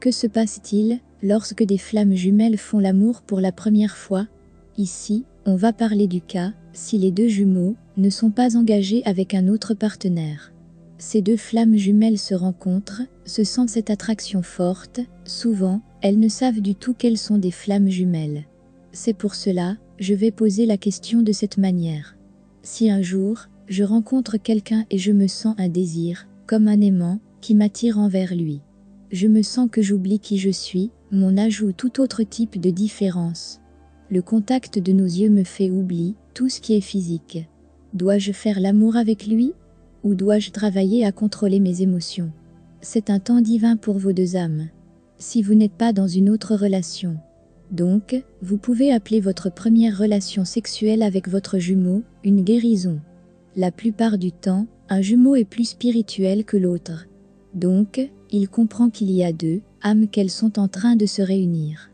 Que se passe-t-il lorsque des flammes jumelles font l'amour pour la première fois? Ici, on va parler du cas si les deux jumeaux ne sont pas engagés avec un autre partenaire. Ces deux flammes jumelles se rencontrent, se sentent cette attraction forte, souvent, elles ne savent du tout qu'elles sont des flammes jumelles. C'est pour cela, je vais poser la question de cette manière. Si un jour, je rencontre quelqu'un et je me sens un désir, comme un aimant, qui m'attire envers lui. Je me sens que j'oublie qui je suis, mon âge ou tout autre type de différence. Le contact de nos yeux me fait oublier tout ce qui est physique. Dois-je faire l'amour avec lui? Ou dois-je travailler à contrôler mes émotions? C'est un temps divin pour vos deux âmes. Si vous n'êtes pas dans une autre relation. Donc, vous pouvez appeler votre première relation sexuelle avec votre jumeau une guérison. La plupart du temps, un jumeau est plus spirituel que l'autre. Donc, il comprend qu'il y a deux âmes qu'elles sont en train de se réunir.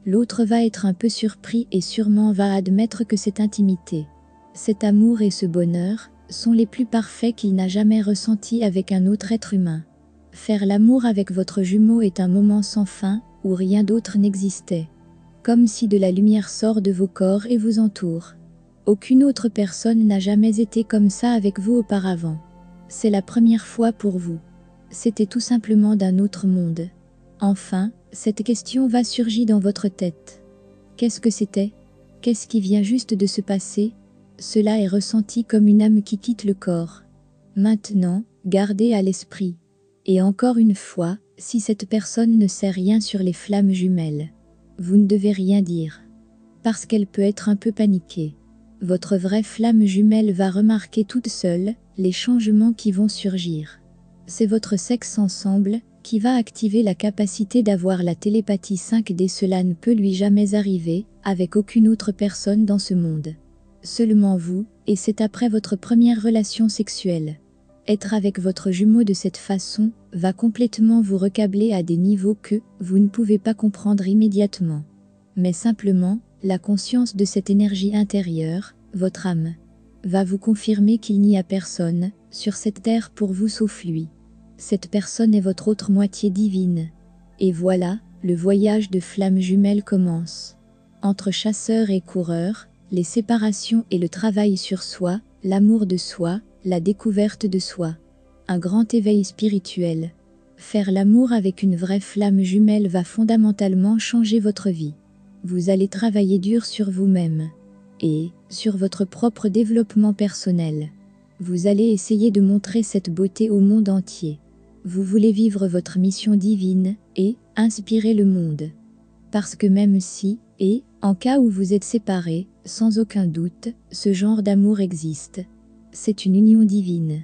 L'autre va être un peu surpris et sûrement va admettre que cette intimité, cet amour et ce bonheur sont les plus parfaits qu'il n'a jamais ressentis avec un autre être humain. Faire l'amour avec votre jumeau est un moment sans fin où rien d'autre n'existait. Comme si de la lumière sort de vos corps et vous entoure. Aucune autre personne n'a jamais été comme ça avec vous auparavant. C'est la première fois pour vous. C'était tout simplement d'un autre monde. Enfin, cette question va surgir dans votre tête. Qu'est-ce que c'était? Qu'est-ce qui vient juste de se passer? Cela est ressenti comme une âme qui quitte le corps. Maintenant, gardez à l'esprit. Et encore une fois, si cette personne ne sait rien sur les flammes jumelles, vous ne devez rien dire. Parce qu'elle peut être un peu paniquée. Votre vraie flamme jumelle va remarquer toute seule les changements qui vont surgir. C'est votre sexe ensemble qui va activer la capacité d'avoir la télépathie 5D. Cela ne peut lui jamais arriver avec aucune autre personne dans ce monde. Seulement vous, et c'est après votre première relation sexuelle. Être avec votre jumeau de cette façon va complètement vous recabler à des niveaux que vous ne pouvez pas comprendre immédiatement. Mais simplement, la conscience de cette énergie intérieure, votre âme, va vous confirmer qu'il n'y a personne sur cette terre pour vous sauf lui. Cette personne est votre autre moitié divine. Et voilà, le voyage de flammes jumelles commence. Entre chasseurs et coureurs, les séparations et le travail sur soi, l'amour de soi, la découverte de soi. Un grand éveil spirituel. Faire l'amour avec une vraie flamme jumelle va fondamentalement changer votre vie. Vous allez travailler dur sur vous-même. Et sur votre propre développement personnel. Vous allez essayer de montrer cette beauté au monde entier. Vous voulez vivre votre mission divine et inspirer le monde. Parce que même si, et en cas où vous êtes séparés, sans aucun doute, ce genre d'amour existe. C'est une union divine.